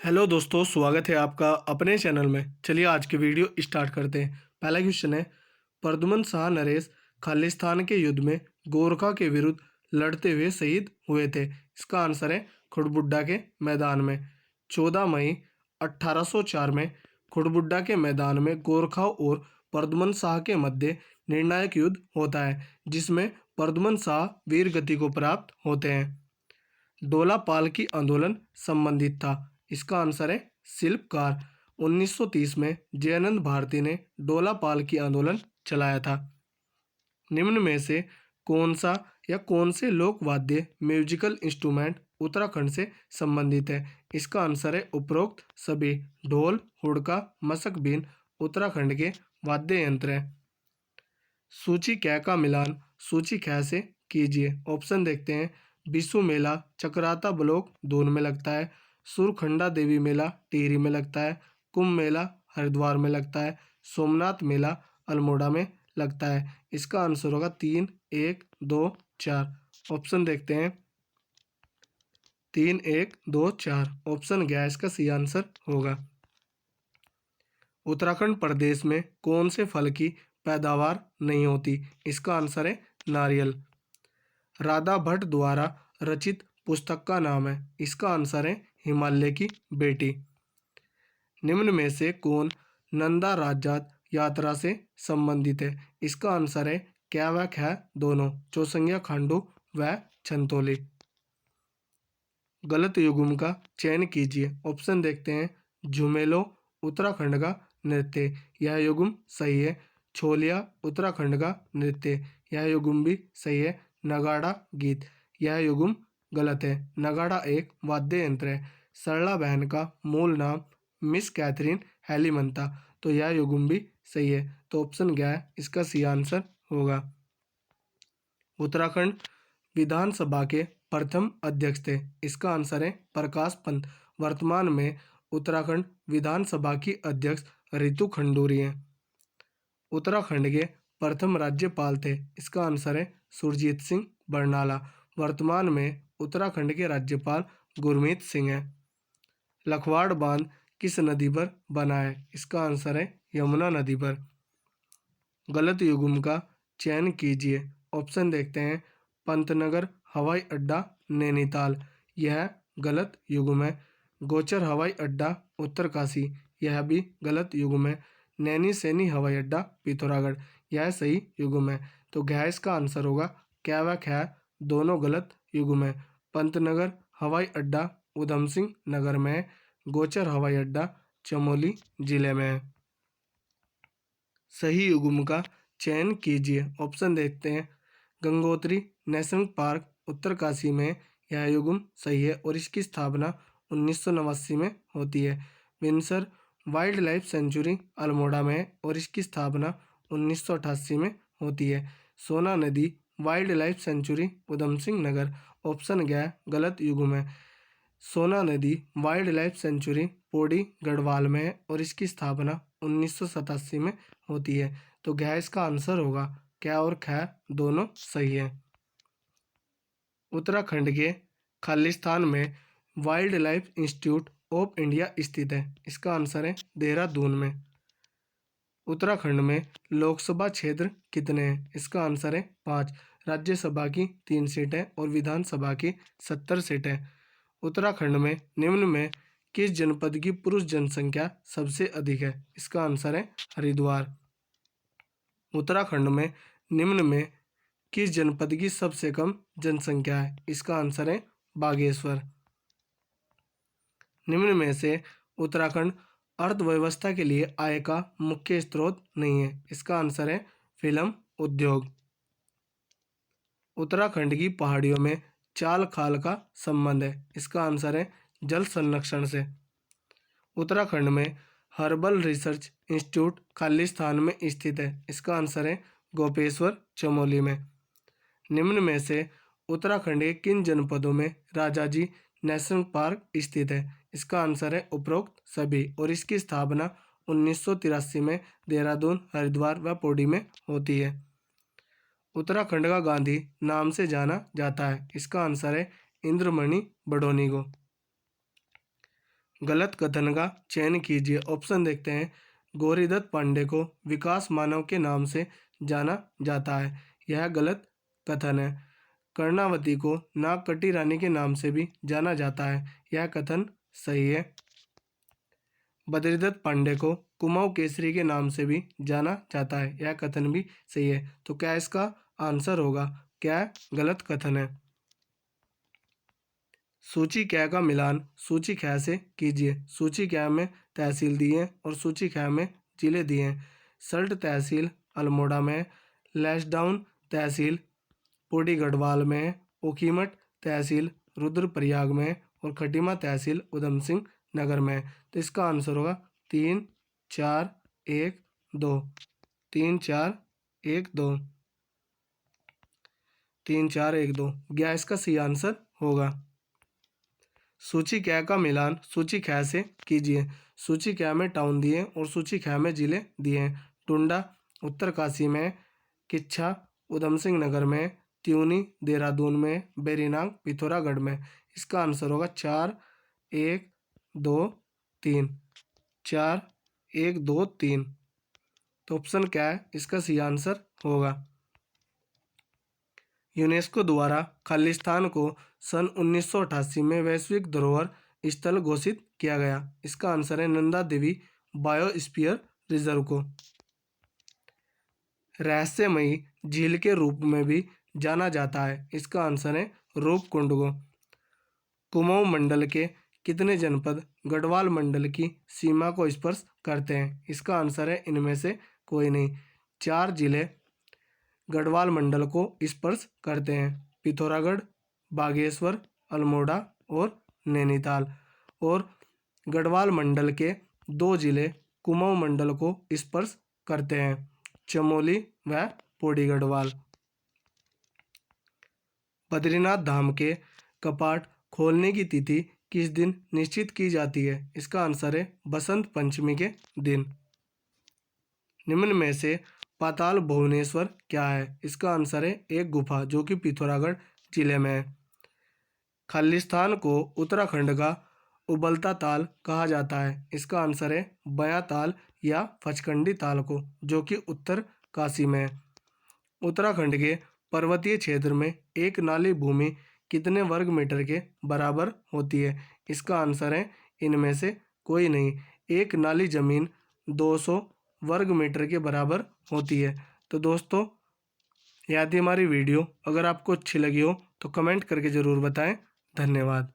Hello दोस्तों, स्वागत है आपका अपने चैनल में। चलिए आज की वीडियो स्टार्ट करते हैं। पहला क्वेश्चन है, प्रद्युमन शाह नरेश खालिस्तान के युद्ध में गोरखा के विरुद्ध लड़ते हुए शहीद हुए थे। इसका आंसर है खुड़बुड्डा के मैदान में। 14 मई 1804 में खुड़बुड्डा के मैदान में गोरखा और प्रद्युमन शाह के मध्य निर्णायक युद्ध होता है, जिसमें प्रद्युमन शाह वीर गति को प्राप्त होते हैं। डोला पालकी आंदोलन संबंधित था। इसका आंसर है शिल्पकार। 1930 में जयानंद भारती ने डोला पालकी आंदोलन चलाया था। निम्न में से कौन सा या कौन से लोक वाद्य म्यूजिकल इंस्ट्रूमेंट उत्तराखंड से संबंधित है? इसका आंसर है उपरोक्त सभी। ढोल, हुड़का, मशक, बीन उत्तराखंड के वाद्य यंत्र हैं। सूची कै का मिलान सूची ख से कीजिए। ऑप्शन देखते हैं। बिशु मेला चक्राता ब्लॉक दून में लगता है। सुरखंडा देवी मेला टिहरी में लगता है। कुंभ मेला हरिद्वार में लगता है। सोमनाथ मेला अल्मोड़ा में लगता है। इसका आंसर होगा 3, 1, 2, 4। ऑप्शन देखते हैं। 3, 1, 2, 4 ऑप्शन गया इसका सही आंसर होगा। उत्तराखंड प्रदेश में कौन से फल की पैदावार नहीं होती? इसका आंसर है नारियल। राधा भट्ट द्वारा रचित पुस्तक का नाम है? इसका आंसर है हिमालय की बेटी। निम्न में से कौन नंदा राजजात यात्रा से संबंधित है? इसका आंसर है क्या व ख दोनों, चौसंगिया खांडू व छंतोली। गलत युग्म का चयन कीजिए। ऑप्शन देखते हैं। झुमेलो उत्तराखंड का नृत्य, यह युग्म सही है। छोलिया उत्तराखंड का नृत्य, यह युग्म भी सही है। नगाड़ा गीत, यह युग्म गलत है। नगाड़ा एक वाद्य यंत्र है। सरला बहन का मूल नाम मिस कैथरीन हेलीमन था, तो यह युग्म भी सही है। तो ऑप्शन क्या है इसका सही आंसर होगा। उत्तराखंड विधानसभा के प्रथम अध्यक्ष थे? इसका आंसर है प्रकाश पंत। वर्तमान में उत्तराखंड विधानसभा की अध्यक्ष रितु खंडूरी हैं। उत्तराखंड के प्रथम राज्यपाल थे? इसका आंसर है सुरजीत सिंह बरनाला। वर्तमान में उत्तराखंड के राज्यपाल गुरमीत सिंह हैं। लखवाड़ बांध किस नदी पर बना है? इसका आंसर है यमुना नदी पर। गलत युग्म का चयन कीजिए। ऑप्शन देखते हैं। पंतनगर हवाई अड्डा नैनीताल, यह गलत युग्म है। गोचर हवाई अड्डा उत्तरकाशी, यह भी गलत युग्म है। नैनी सैनी हवाई अड्डा पिथौरागढ़, यह सही युग्म है। तो गैस का आंसर होगा क्या व ख दोनों गलत युग्म है। पंतनगर हवाई अड्डा उधम सिंह नगर में है। गोचर हवाई अड्डा चमोली जिले में है। सही युग्म का चयन कीजिए। ऑप्शन देखते हैं। गंगोत्री नेशनल पार्क उत्तरकाशी में, यह युग्म सही है और इसकी स्थापना 1989 में होती है। Windsor wild life sanctuary Almora में है और इसकी स्थापना 1988 में होती है। सोना नदी wild life sanctuary Udham Singh Nagar, option गया गलत युग्म है। सोना नदी wild life sanctuary Pauri Garhwal में है और इसकी स्थापना 1987 में होती है। तो गैस का आंसर होगा क्या और ख दोनों सही है। उत्तराखंड के खालिस्तान में wild life institute of India स्थित है? इसका आंसर है देहरादून में। उत्तराखंड में लोकसभा क्षेत्र कितने हैं? इसका आंसर है 5। राज्यसभा की 3 सीटें और विधानसभा की 70 सीटें। उत्तराखंड में निम्न में किस जनपद की पुरुष जनसंख्या सबसे अधिक है? इसका आंसर है हरिद्वार। उत्तराखंड में निम्न में किस जनपद की सबसे कम जनसंख्या है? इसका आंसर है बागेश्वर। निम्न में से उत्तराखंड अर्थव्यवस्था के लिए आय का मुख्य स्रोत नहीं है? इसका आंसर है फिल्म उद्योग। उत्तराखंड की पहाड़ियों में चाल खाल का संबंध है? इसका आंसर है जल संरक्षण से। उत्तराखंड में हर्बल रिसर्च इंस्टीट्यूट खालिस्तान में स्थित है? इसका आंसर है गोपेश्वर चमोली में। निम्न में से उत्तराखंड के किन जनपदों में राजाजी नेशनल पार्क स्थित है? इसका आंसर है उपरोक्त सभी और इसकी स्थापना 1983 में देहरादून, हरिद्वार व पौड़ी में होती है। उत्तराखंड का गांधी नाम से जाना जाता है? इसका आंसर है इंद्रमणि बडोनी को। गलत कथन का चयन कीजिए। ऑप्शन देखते हैं। गौरीदत्त पांडे को विकास मानव के नाम से जाना जाता है, यह गलत कथन है। कर्णावती को नागकटी रानी के नाम से भी जाना जाता है, यह कथन सही है। बद्रीदत्त पांडे को कुमाऊं केसरी के नाम से भी जाना जाता है, यह कथन भी सही है। तो क्या इसका आंसर होगा? क्या गलत कथन है? सूची क का मिलान सूची ख से कीजिए। सूची क में तहसील दिए हैं और सूची ख में जिले दिए हैं। सल्ट तहसील अल्मोड़ा में है। लैंसडाउन तहसील पौड़ी गढ़वाल में है। ओखीमठ तहसील रुद्रप्रयाग में है और खटीमा तहसील उधम सिंह नगर में है। तो इसका आंसर होगा 3 4 1 2। 3 4 1 2। 3 4 1 2 क्या इसका सही आंसर होगा? सूची क का मिलान सूची ख से कीजिए। सूची क में टाउन दिए और सूची ख में जिले दिए हैं। टुंडा उत्तरकाशी में, किच्छा उधम सिंह नगर में, त्यूनी देहरादून में, बेरीनाग पिथौरागढ़ में। इसका आंसर होगा 4 1 2 3। 4 1 2 3। तो ऑप्शन क्या है इसका सही आंसर होगा? यूनेस्को द्वारा खालिस्तान को सन 1988 में वैश्विक धरोहर स्थल घोषित किया गया। इसका आंसर है नंदा देवी बायोस्फीयर रिजर्व को। रहस्यमयी झील के रूप में भी जाना जाता है। इसका आंसर है रूपकुंड को। कुमाऊं मंडल के कितने जनपद गढ़वाल मंडल की सीमा को स्पर्श करते हैं? इसका आंसर है इनमें से कोई नहीं। 4 जिले गढ़वाल मंडल को स्पर्श करते हैं। पिथौरागढ़, बागेश्वर, अल्मोड़ा और नैनीताल। और गढ़वाल मंडल के 2 जिले कुमाऊं मंडल को स्पर्श करते हैं, चमोली व पौड़ी गढ़वाल। बद्रीनाथ धाम के कपाट खोलने की तिथि किस दिन निश्चित की जाती है? इसका आंसर है बसंत पंचमी के दिन। निम्न में से पाताल भुवनेश्वर क्या है? इसका आंसर है एक गुफा जो कि पिथौरागढ़ जिले में है। खालिस्तान को उत्तराखंड का उबलता ताल कहा जाता है। इसका आंसर है बयां ताल या फचकंडी ताल को, जो कि उत्तर काशी में है। उत्तराखंड के पर्वतीय क्षेत्र में एक नाली भूमि कितने वर्ग मीटर के बराबर होती है? इसका आंसर है इनमें से कोई नहीं। एक नाली जमीन 200 वर्ग मीटर के बराबर होती है। तो दोस्तों, यह थी हमारी वीडियो। अगर आपको अच्छी लगी हो तो कमेंट करके ज़रूर बताएं। धन्यवाद।